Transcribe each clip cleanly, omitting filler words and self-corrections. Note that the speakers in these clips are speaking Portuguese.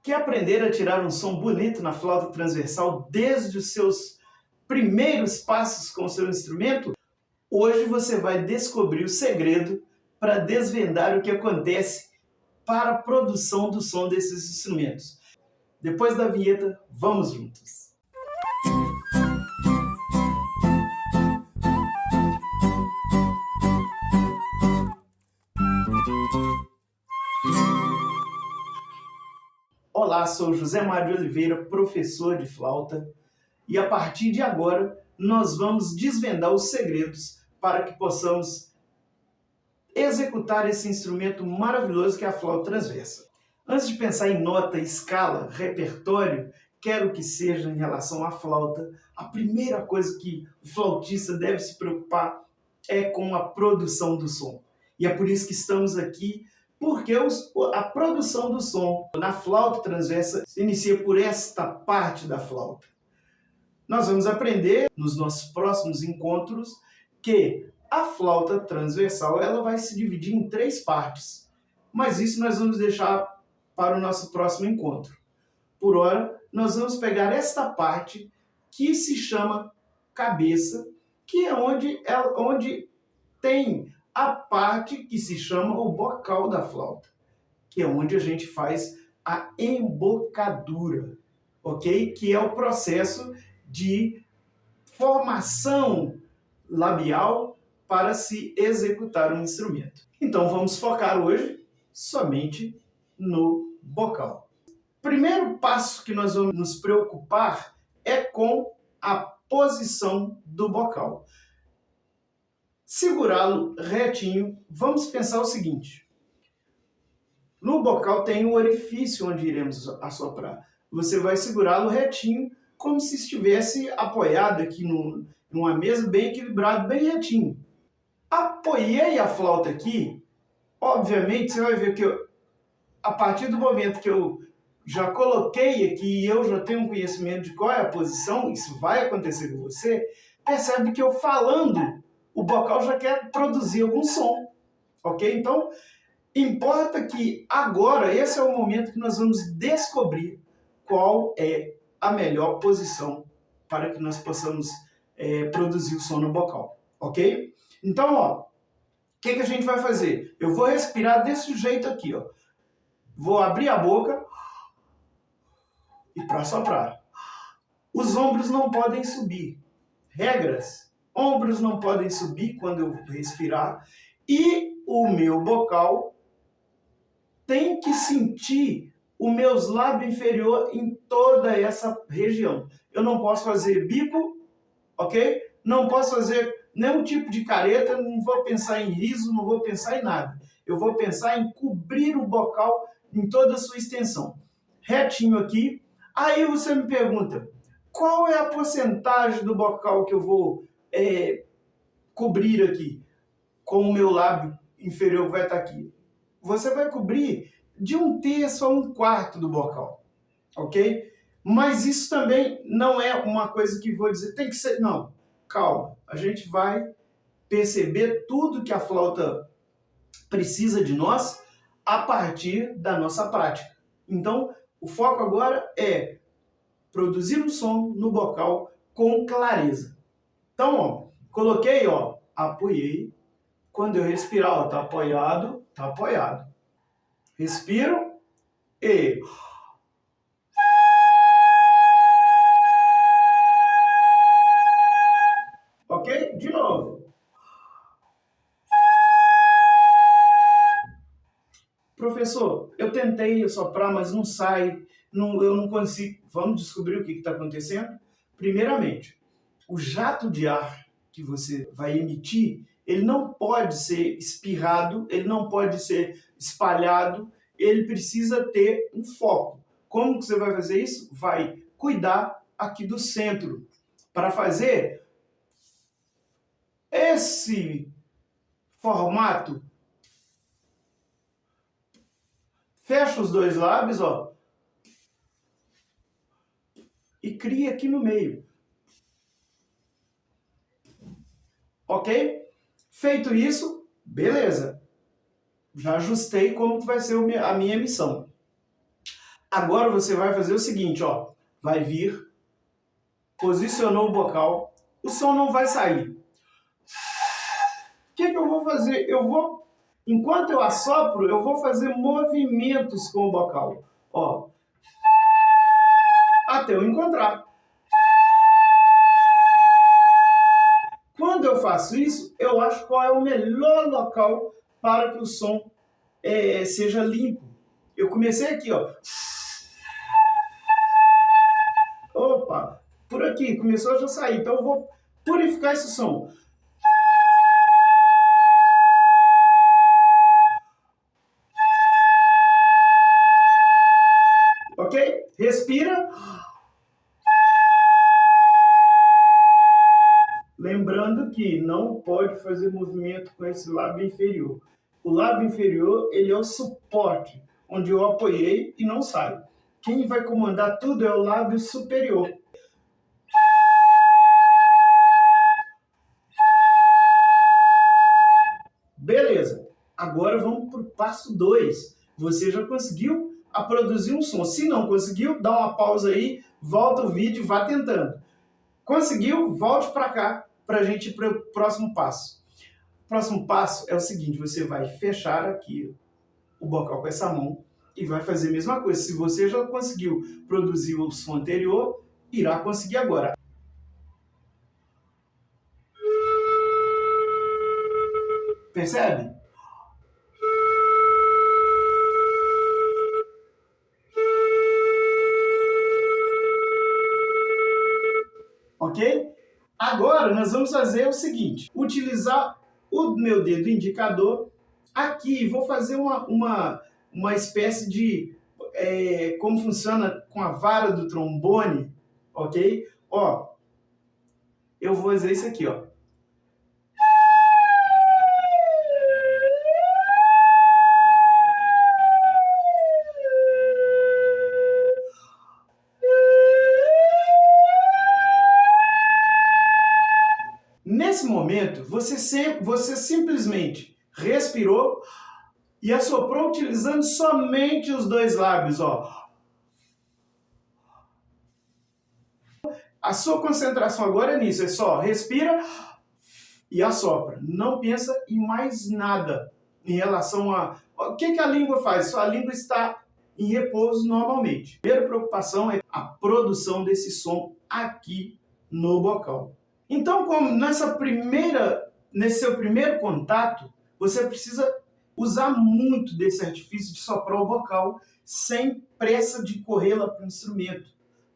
Quer aprender a tirar um som bonito na flauta transversal desde os seus primeiros passos com o seu instrumento? Hoje você vai descobrir o segredo para desvendar o que acontece para a produção do som desses instrumentos. Depois da vinheta, vamos juntos! Olá, sou José Mário de Oliveira, professor de flauta, e a partir de agora nós vamos desvendar os segredos para que possamos executar esse instrumento maravilhoso que é a flauta transversa. Antes de pensar em nota, escala, repertório, quero que seja em relação à flauta, a primeira coisa que o flautista deve se preocupar é com a produção do som. E é por isso que estamos aqui, porque a produção do som na flauta transversa se inicia por esta parte da flauta. Nós vamos aprender nos nossos próximos encontros que a flauta transversal ela vai se dividir em 3 partes, mas isso nós vamos deixar para o nosso próximo encontro. Por hora, nós vamos pegar esta parte que se chama cabeça, que é onde tem a parte que se chama o bocal da flauta, que é onde a gente faz a embocadura, ok? Que é o processo de formação labial para se executar um instrumento. Então vamos focar hoje somente no bocal. Primeiro passo que nós vamos nos preocupar é com a posição do bocal. Segurá-lo retinho, vamos pensar o seguinte. No bocal tem um orifício onde iremos assoprar. Você vai segurá-lo retinho, como se estivesse apoiado aqui numa mesa bem equilibrado, bem retinho. Apoiei a flauta aqui, obviamente você vai ver que a partir do momento que eu já coloquei aqui e eu já tenho um conhecimento de qual é a posição, isso vai acontecer com você, percebe que eu falando, o bocal já quer produzir algum som, ok? Então, importa que agora, esse é o momento que nós vamos descobrir qual é a melhor posição para que nós possamos produzir o som no bocal, ok? Então, ó, o que a gente vai fazer? Eu vou respirar desse jeito aqui, ó. Vou abrir a boca e para soprar. Os ombros não podem subir. Regras. Ombros não podem subir quando eu respirar. E o meu bocal tem que sentir os meus lábios inferiores em toda essa região. Eu não posso fazer bico, ok? Não posso fazer nenhum tipo de careta, não vou pensar em riso, não vou pensar em nada. Eu vou pensar em cobrir o bocal em toda a sua extensão. Retinho aqui. Aí você me pergunta, qual é a porcentagem do bocal que eu vou cobrir aqui com o meu lábio inferior que vai estar aqui? Você vai cobrir de 1/3 a 1/4 do bocal, ok? Mas isso também não é uma coisa que vou dizer, tem que ser, não, calma, a gente vai perceber tudo que a flauta precisa de nós a partir da nossa prática. Então, o foco agora é produzir um som no bocal com clareza. Então, ó, coloquei, ó, apoiei. Quando eu respirar, ó, tá apoiado, tá apoiado. Respiro e... Ok? De novo. Professor, eu tentei soprar, mas não sai, eu não consigo. Vamos descobrir o que está acontecendo? Primeiramente, o jato de ar que você vai emitir, ele não pode ser espirrado, ele não pode ser espalhado, ele precisa ter um foco. Como que você vai fazer isso? Vai cuidar aqui do centro. Para fazer esse formato, fecha os 2 lábios, ó, e cria aqui no meio. Ok? Feito isso, beleza. Já ajustei como vai ser a minha emissão. Agora você vai fazer o seguinte, ó. Vai vir, posicionou o bocal, o som não vai sair. O que eu vou fazer? Enquanto eu assopro, eu vou fazer movimentos com o bocal. Ó, até eu encontrar. Quando eu faço isso, eu acho qual é o melhor local para que o som seja limpo. Eu comecei aqui, ó. Opa, por aqui, começou a já sair. Então eu vou purificar esse som. Ok? Respira. Lembrando que não pode fazer movimento com esse lábio inferior. O lábio inferior, ele é o suporte, onde eu apoiei e não sai. Quem vai comandar tudo é o lábio superior. Beleza, agora vamos para o passo 2. Você já conseguiu a produzir um som. Se não conseguiu, dá uma pausa aí, volta o vídeo e vá tentando. Conseguiu? Volte para cá para a gente ir para o próximo passo. O próximo passo é o seguinte, você vai fechar aqui o bocal com essa mão e vai fazer a mesma coisa. Se você já conseguiu produzir o som anterior, irá conseguir agora. Percebe? Ok? Agora nós vamos fazer o seguinte, utilizar o meu dedo indicador aqui, vou fazer uma espécie de, como funciona com a vara do trombone, ok? Ó, eu vou fazer isso aqui, ó. Nesse momento, você simplesmente respirou e assoprou utilizando somente os dois lábios, ó. A sua concentração agora é nisso, é só respira e assopra. Não pensa em mais nada em relação a... O que a língua faz? Sua língua está em repouso normalmente. A primeira preocupação é a produção desse som aqui no bocal. Então, como nesse seu primeiro contato, você precisa usar muito desse artifício de soprar o bocal sem pressa de correr lá para o instrumento.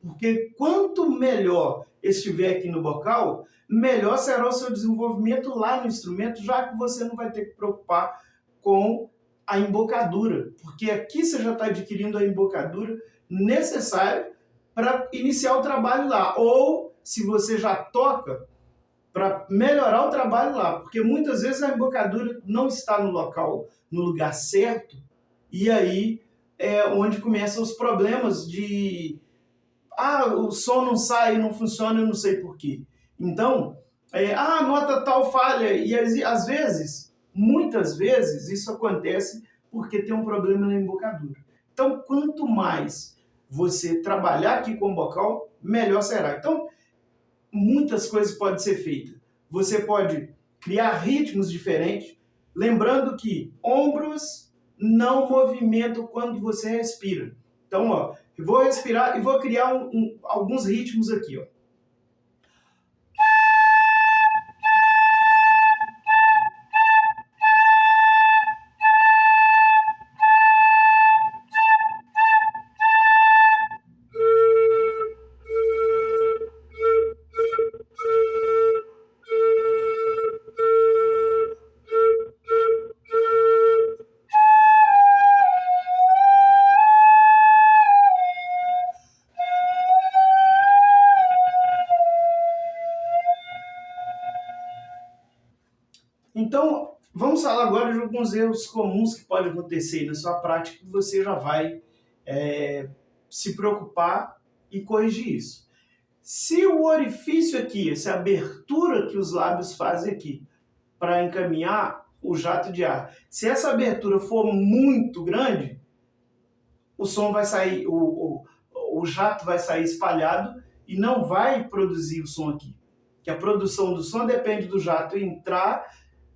Porque quanto melhor estiver aqui no bocal, melhor será o seu desenvolvimento lá no instrumento, já que você não vai ter que preocupar com a embocadura. Porque aqui você já está adquirindo a embocadura necessária para iniciar o trabalho lá. Ou, se você já toca, para melhorar o trabalho lá. Porque muitas vezes a embocadura não está no local, no lugar certo, e aí é onde começam os problemas de... o som não sai, não funciona, eu não sei porquê. Então, a nota tal falha, e às vezes, muitas vezes, isso acontece porque tem um problema na embocadura. Então, quanto mais você trabalhar aqui com o bocal, melhor será. Então, muitas coisas podem ser feitas. Você pode criar ritmos diferentes, lembrando que ombros não movimentam quando você respira. Então, ó, eu vou respirar e vou criar alguns ritmos aqui, ó. Então, vamos falar agora de alguns erros comuns que podem acontecer na sua prática que você já vai se preocupar e corrigir isso. Se o orifício aqui, essa abertura que os lábios fazem aqui para encaminhar o jato de ar, se essa abertura for muito grande, o som vai sair, o jato vai sair espalhado e não vai produzir o som aqui. Que a produção do som depende do jato entrar,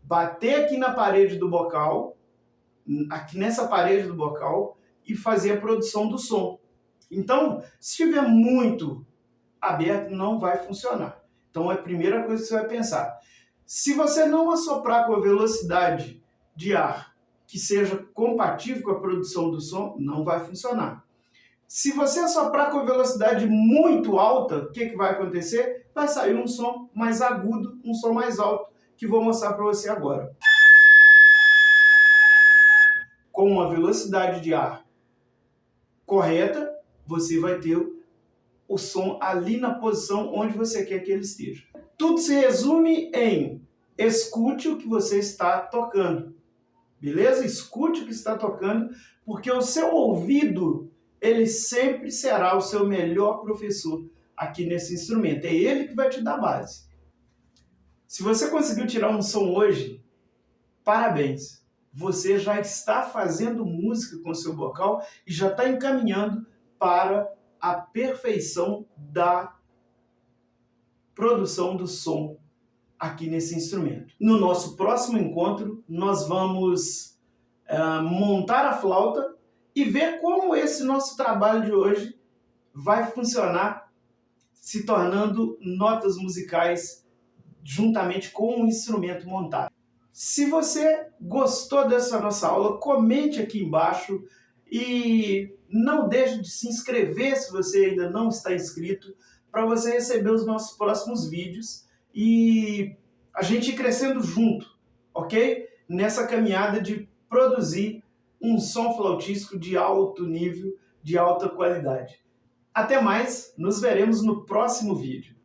bater aqui na parede do bocal, aqui nessa parede do bocal, e fazer a produção do som. Então, se estiver muito aberto, não vai funcionar. Então, é a primeira coisa que você vai pensar. Se você não assoprar com a velocidade de ar que seja compatível com a produção do som, não vai funcionar. Se você assoprar com a velocidade muito alta, o que vai acontecer? Vai sair um som mais agudo, um som mais alto, que vou mostrar para você agora. Com uma velocidade de ar correta, você vai ter o som ali na posição onde você quer que ele esteja. Tudo se resume em escute o que você está tocando. Beleza? Escute o que está tocando, porque o seu ouvido, ele sempre será o seu melhor professor aqui nesse instrumento. É ele que vai te dar base. Se você conseguiu tirar um som hoje, parabéns! Você já está fazendo música com o seu vocal e já está encaminhando para a perfeição da produção do som aqui nesse instrumento. No nosso próximo encontro, nós vamos montar a flauta e ver como esse nosso trabalho de hoje vai funcionar, se tornando notas musicais juntamente com o instrumento montado. Se você gostou dessa nossa aula, comente aqui embaixo e não deixe de se inscrever se você ainda não está inscrito, para você receber os nossos próximos vídeos e a gente ir crescendo junto, ok? Nessa caminhada de produzir um som flautístico de alto nível, de alta qualidade. Até mais, nos veremos no próximo vídeo.